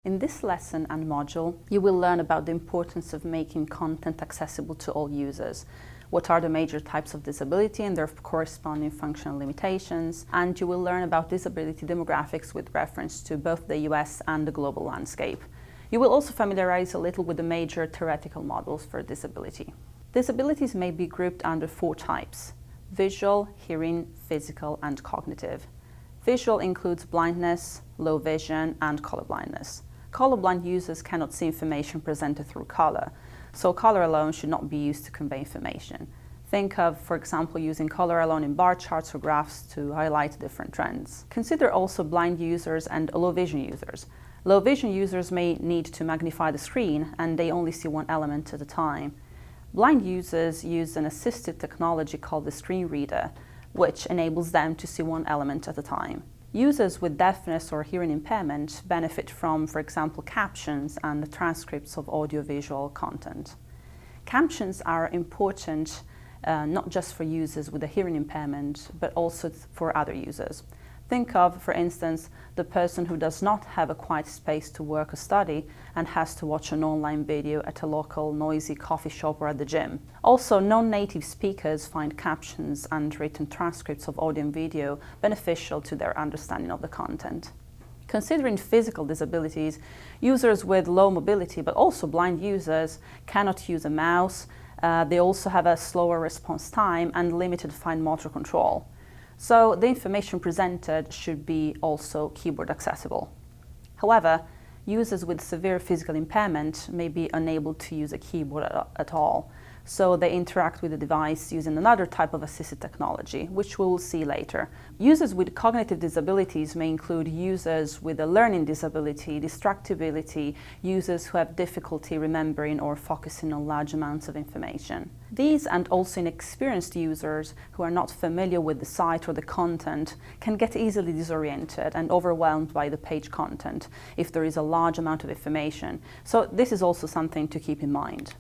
In this lesson and module, you will learn about the importance of making content accessible to all users, what are the major types of disability and their corresponding functional limitations, and you will learn about disability demographics with reference to both the US and the global landscape. You will also familiarize a little with the major theoretical models for disability. Disabilities may be grouped under 4 types: visual, hearing, physical, and cognitive. Visual includes blindness, low vision, and color blindness. Colorblind users cannot see information presented through color, so color alone should not be used to convey information. Think of, for example, using color alone in bar charts or graphs to highlight different trends. Consider also blind users and low vision users. Low vision users may need to magnify the screen and they only see one element at a time. Blind users use an assistive technology called the screen reader, which enables them to see one element at a time. Users with deafness or hearing impairment benefit from, for example, captions and the transcripts of audiovisual content. Captions are important not just for users with a hearing impairment, but also for other users. Think of, for instance, the person who does not have a quiet space to work or study and has to watch an online video at a local noisy coffee shop or at the gym. Also, non-native speakers find captions and written transcripts of audio and video beneficial to their understanding of the content. Considering physical disabilities, users with low mobility, but also blind users, cannot use a mouse. They also have a slower response time and limited fine motor control. So the information presented should be also keyboard accessible. However, users with severe physical impairment may be unable to use a keyboard at all, so they interact with the device using another type of assistive technology, which we will see later. Users with cognitive disabilities may include users with a learning disability, distractibility, users who have difficulty remembering or focusing on large amounts of information. These and also inexperienced users who are not familiar with the site or the content can get easily disoriented and overwhelmed by the page content if there is a large amount of information. So this is also something to keep in mind.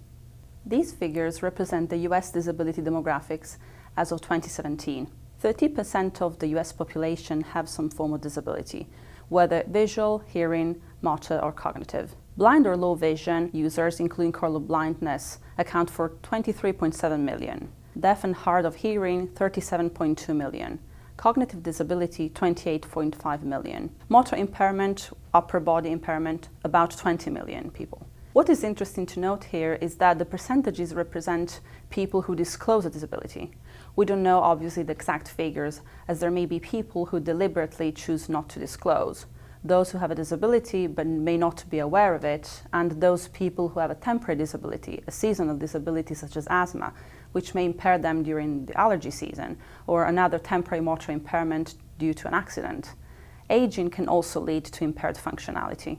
These figures represent the US disability demographics as of 2017. 30% of the US population have some form of disability, whether visual, hearing, motor, or cognitive. Blind or low vision users, including color blindness, account for 23.7 million. Deaf and hard of hearing, 37.2 million. Cognitive disability, 28.5 million. Motor impairment, upper body impairment, about 20 million people. What is interesting to note here is that the percentages represent people who disclose a disability. We don't know obviously the exact figures, as there may be people who deliberately choose not to disclose, those who have a disability but may not be aware of it, and those people who have a temporary disability, a seasonal disability such as asthma, which may impair them during the allergy season, or another temporary motor impairment due to an accident. Aging can also lead to impaired functionality.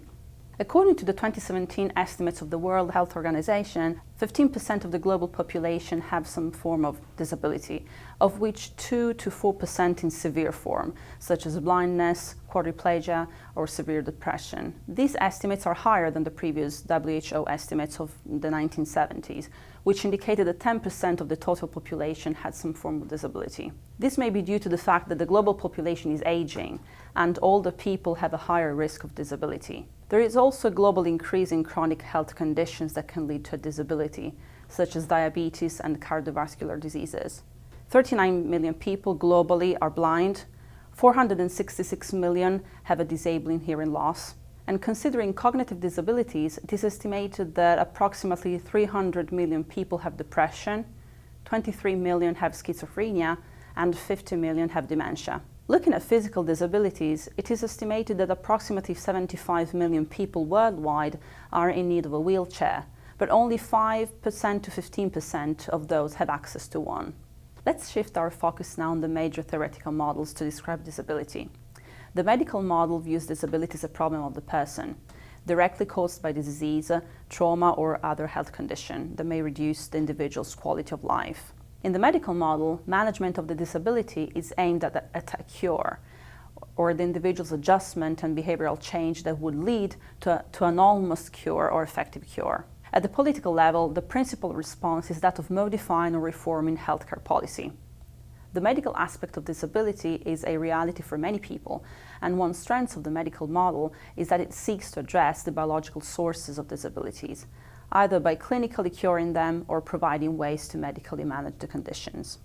According to the 2017 estimates of the World Health Organization, 15% of the global population have some form of disability, of which 2 to 4% in severe form, such as blindness, quadriplegia, or severe depression. These estimates are higher than the previous WHO estimates of the 1970s, which indicated that 10% of the total population had some form of disability. This may be due to the fact that the global population is aging, and older people have a higher risk of disability. There is also a global increase in chronic health conditions that can lead to a disability, such as diabetes and cardiovascular diseases. 39 million people globally are blind, 466 million have a disabling hearing loss, and considering cognitive disabilities, it is estimated that approximately 300 million people have depression, 23 million have schizophrenia, and 50 million have dementia. Looking at physical disabilities, it is estimated that approximately 75 million people worldwide are in need of a wheelchair, but only 5% to 15% of those have access to one. Let's shift our focus now on the major theoretical models to describe disability. The medical model views disability as a problem of the person, directly caused by the disease, trauma, or other health condition that may reduce the individual's quality of life. In the medical model, management of the disability is aimed at a cure, or the individual's adjustment and behavioral change that would lead to an almost cure or effective cure. At the political level, the principal response is that of modifying or reforming healthcare policy. The medical aspect of disability is a reality for many people, and one strength of the medical model is that it seeks to address the biological sources of disabilities, either by clinically curing them or providing ways to medically manage the conditions.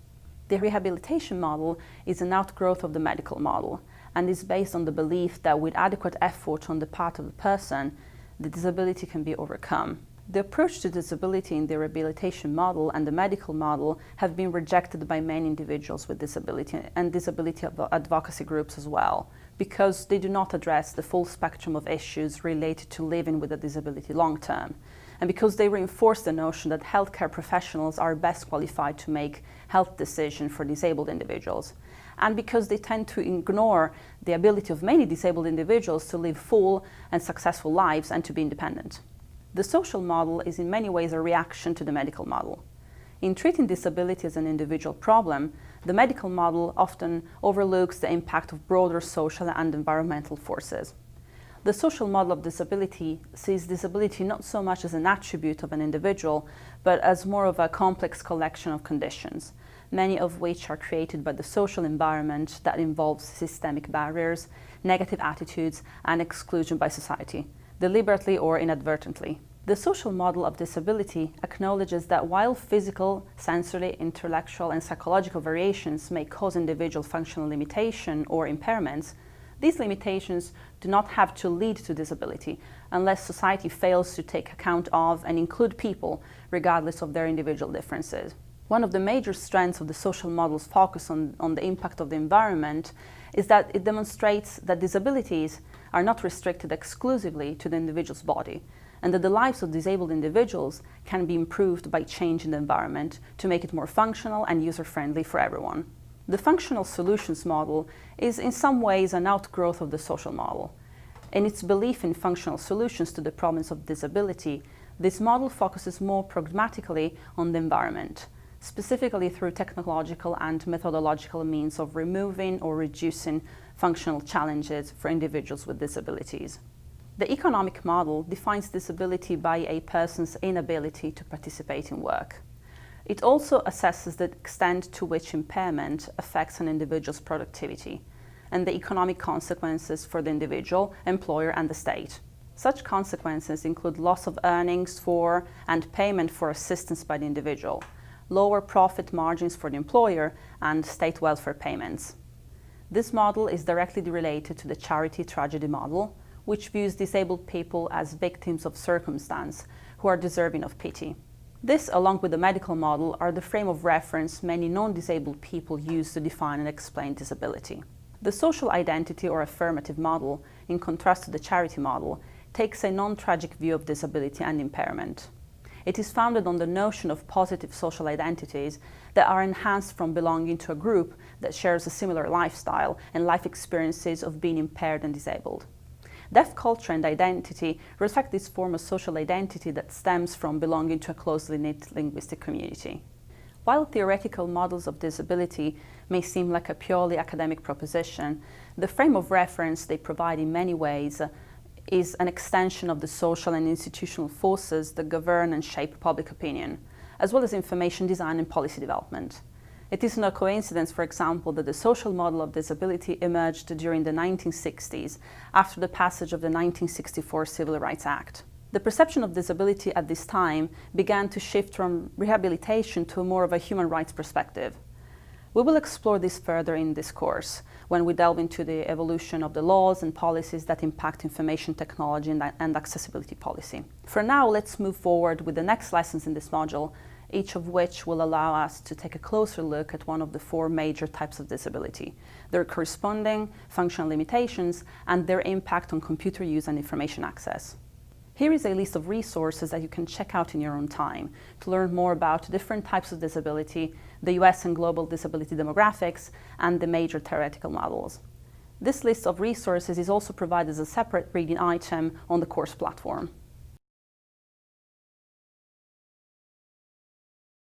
The rehabilitation model is an outgrowth of the medical model and is based on the belief that with adequate effort on the part of the person, the disability can be overcome. The approach to disability in the rehabilitation model and the medical model have been rejected by many individuals with disability and disability advocacy groups as well, because they do not address the full spectrum of issues related to living with a disability long term, and because they reinforce the notion that healthcare professionals are best qualified to make health decisions for disabled individuals, and because they tend to ignore the ability of many disabled individuals to live full and successful lives and to be independent. The social model is in many ways a reaction to the medical model. In treating disability as an individual problem, the medical model often overlooks the impact of broader social and environmental forces. The social model of disability sees disability not so much as an attribute of an individual, but as more of a complex collection of conditions, many of which are created by the social environment that involves systemic barriers, negative attitudes, and exclusion by society, deliberately or inadvertently. The social model of disability acknowledges that while physical, sensory, intellectual, and psychological variations may cause individual functional limitation or impairments, these limitations do not have to lead to disability unless society fails to take account of and include people regardless of their individual differences. One of the major strengths of the social model's focus on the impact of the environment is that it demonstrates that disabilities are not restricted exclusively to the individual's body, and that the lives of disabled individuals can be improved by changing the environment to make it more functional and user-friendly for everyone. The functional solutions model is in some ways an outgrowth of the social model. In its belief in functional solutions to the problems of disability, this model focuses more pragmatically on the environment, specifically through technological and methodological means of removing or reducing functional challenges for individuals with disabilities. The economic model defines disability by a person's inability to participate in work. It also assesses the extent to which impairment affects an individual's productivity and the economic consequences for the individual, employer, and the state. Such consequences include loss of earnings for and payment for assistance by the individual, lower profit margins for the employer, and state welfare payments. This model is directly related to the charity tragedy model, which views disabled people as victims of circumstance who are deserving of pity. This, along with the medical model, are the frame of reference many non-disabled people use to define and explain disability. The social identity or affirmative model, in contrast to the charity model, takes a non-tragic view of disability and impairment. It is founded on the notion of positive social identities that are enhanced from belonging to a group that shares a similar lifestyle and life experiences of being impaired and disabled. Deaf culture and identity reflect this form of social identity that stems from belonging to a closely knit linguistic community. While theoretical models of disability may seem like a purely academic proposition, the frame of reference they provide in many ways is an extension of the social and institutional forces that govern and shape public opinion, as well as information design and policy development. It is no coincidence, for example, that the social model of disability emerged during the 1960s after the passage of the 1964 Civil Rights Act. The perception of disability at this time began to shift from rehabilitation to more of a human rights perspective. We will explore this further in this course when we delve into the evolution of the laws and policies that impact information technology and accessibility policy. For now, let's move forward with the next lessons in this module, each of which will allow us to take a closer look at one of the four major types of disability, their corresponding functional limitations, and their impact on computer use and information access. Here is a list of resources that you can check out in your own time to learn more about different types of disability, the US and global disability demographics, and the major theoretical models. This list of resources is also provided as a separate reading item on the course platform.